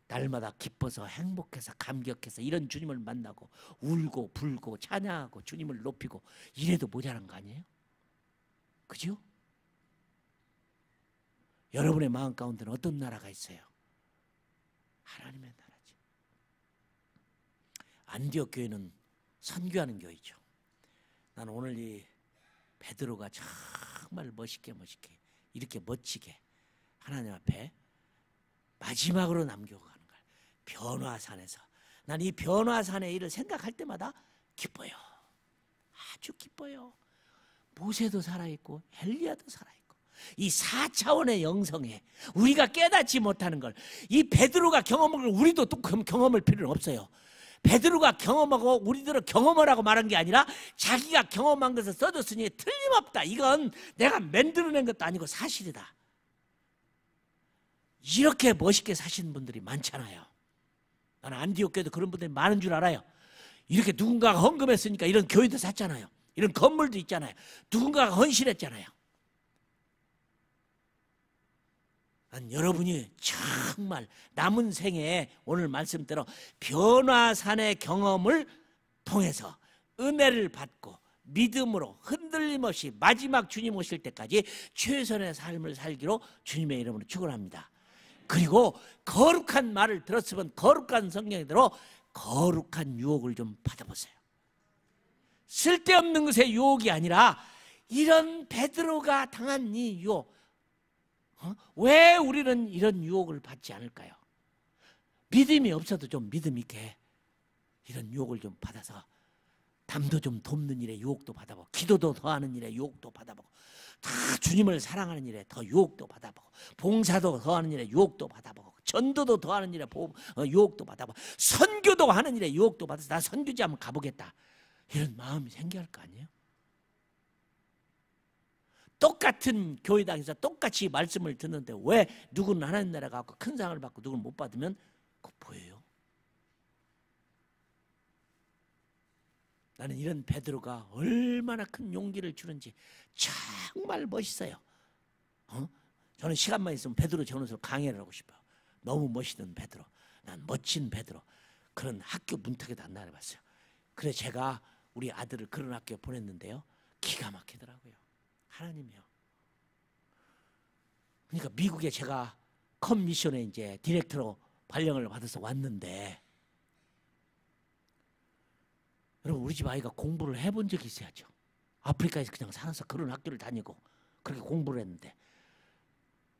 날마다 기뻐서 행복해서 감격해서 이런 주님을 만나고 울고 불고 찬양하고 주님을 높이고 이래도 모자란 거 아니에요? 그죠? 여러분의 마음 가운데는 어떤 나라가 있어요? 하나님의 나라죠. 안디옥 교회는 선교하는 교회죠. 나는 오늘 이 베드로가 정말 멋있게 이렇게 멋지게 하나님 앞에 마지막으로 남겨가는 걸 변화산에서 난 이 변화산의 일을 생각할 때마다 기뻐요. 아주 기뻐요. 모세도 살아있고 엘리야도 살아있고 이 4차원의 영성에 우리가 깨닫지 못하는 걸 이 베드로가 경험한 걸 우리도 또 경험할 필요는 없어요. 베드로가 경험하고 우리들은 경험하라고 말한 게 아니라 자기가 경험한 것을 써줬으니 틀림없다. 이건 내가 만들어낸 것도 아니고 사실이다. 이렇게 멋있게 사시는 분들이 많잖아요. 나는 안디옥 교회도 그런 분들이 많은 줄 알아요. 이렇게 누군가가 헌금했으니까 이런 교회도 샀잖아요. 이런 건물도 있잖아요. 누군가가 헌신했잖아요. 난 여러분이 정말 남은 생에 오늘 말씀대로 변화산의 경험을 통해서 은혜를 받고 믿음으로 흔들림 없이 마지막 주님 오실 때까지 최선의 삶을 살기로 주님의 이름으로 축원합니다. 그리고 거룩한 말을 들었으면 거룩한 성경대로 거룩한 유혹을 좀 받아보세요. 쓸데없는 것의 유혹이 아니라 이런 베드로가 당한 이 유혹, 왜 우리는 이런 유혹을 받지 않을까요? 믿음이 없어도 좀 믿음 있게 이런 유혹을 좀 받아서 담도 좀 돕는 일에 유혹도 받아보고 기도도 더하는 일에 유혹도 받아보고 다 주님을 사랑하는 일에 더 유혹도 받아보고 봉사도 더하는 일에 유혹도 받아보고 전도도 더하는 일에 유혹도 받아보고 선교도 하는 일에 유혹도 받아서 나 선교지 한번 가보겠다. 이런 마음이 생겨야 할 거 아니에요? 똑같은 교회당에서 똑같이 말씀을 듣는데 왜 누구는 하나님 나라 갖고 큰 상을 받고 누구는 못 받으면 그거 보여요? 나는 이런 베드로가 얼마나 큰 용기를 주는지 정말 멋있어요. 저는 시간만 있으면 베드로 전후서 강의를 하고 싶어요. 너무 멋있는 베드로, 난 멋진 베드로, 그런 학교 문턱에도 안 나가봤어요. 그래서 제가 우리 아들을 그런 학교에 보냈는데요, 기가 막히더라고요. 하나님이요. 그러니까 미국에 제가 컴미션에 이제 디렉터로 발령을 받아서 왔는데, 여러분 우리 집 아이가 공부를 해본 적이 있어야죠. 아프리카에서 그냥 살아서 그런 학교를 다니고 그렇게 공부를 했는데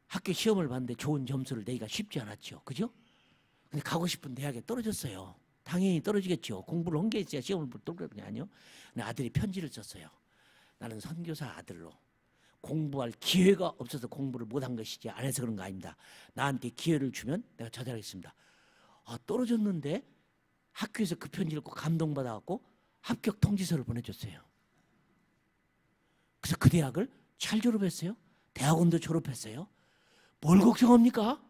학교 시험을 봤는데 좋은 점수를 내기가 쉽지 않았죠. 그죠? 근데 가고 싶은 대학에 떨어졌어요. 당연히 떨어지겠죠. 공부를 한 게 있어야 시험을 떨어질 거 아니요. 근데 아들이 편지를 썼어요. 나는 선교사 아들로 공부할 기회가 없어서 공부를 못한 것이지 안 해서 그런 거 아닙니다. 나한테 기회를 주면 내가 저잘하겠습니다. 아, 떨어졌는데 학교에서 그 편지를 읽고 감동받아갖고 합격 통지서를 보내줬어요. 그래서 그 대학을 잘 졸업했어요. 대학원도 졸업했어요. 뭘 걱정합니까?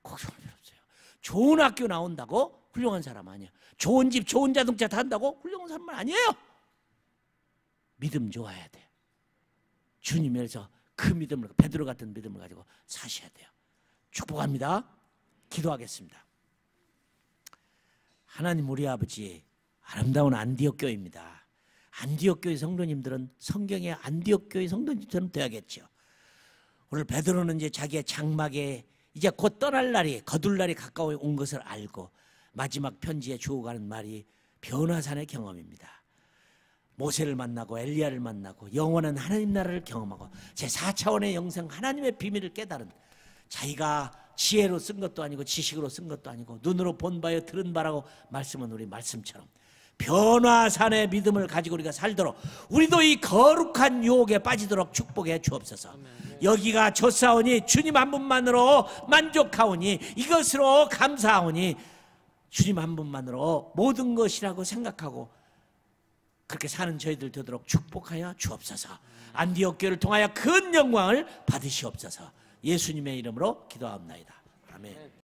걱정할 필요 없어요. 좋은 학교 나온다고 훌륭한 사람 아니에요. 좋은 집, 좋은 자동차 탄다고 훌륭한 사람은 아니에요. 믿음 좋아야 돼. 주님에서 그 믿음을, 베드로 같은 믿음을 가지고 사셔야 돼요. 축복합니다. 기도하겠습니다. 하나님 우리 아버지, 아름다운 안디옥 교회입니다. 안디옥 교회 성도님들은 성경의 안디옥 교회 성도님처럼 되어야겠죠. 오늘 베드로는 이제 자기의 장막에 이제 곧 떠날 날이, 거둘 날이 가까워 온 것을 알고 마지막 편지에 주고 가는 말이 변화산의 경험입니다. 모세를 만나고 엘리야를 만나고 영원한 하나님 나라를 경험하고 제4차원의 영생 하나님의 비밀을 깨달은, 자기가 지혜로 쓴 것도 아니고 지식으로 쓴 것도 아니고 눈으로 본 바요 들은 바라고 말씀은 우리 말씀처럼 변화산의 믿음을 가지고 우리가 살도록 우리도 이 거룩한 유혹에 빠지도록 축복해 주옵소서. 여기가 좋사오니 주님 한 분만으로 만족하오니 이것으로 감사하오니 주님 한 분만으로 모든 것이라고 생각하고 그렇게 사는 저희들 되도록 축복하여 주옵소서. 안디옥 교회를 통하여 큰 영광을 받으시옵소서. 예수님의 이름으로 기도합나이다. 아멘.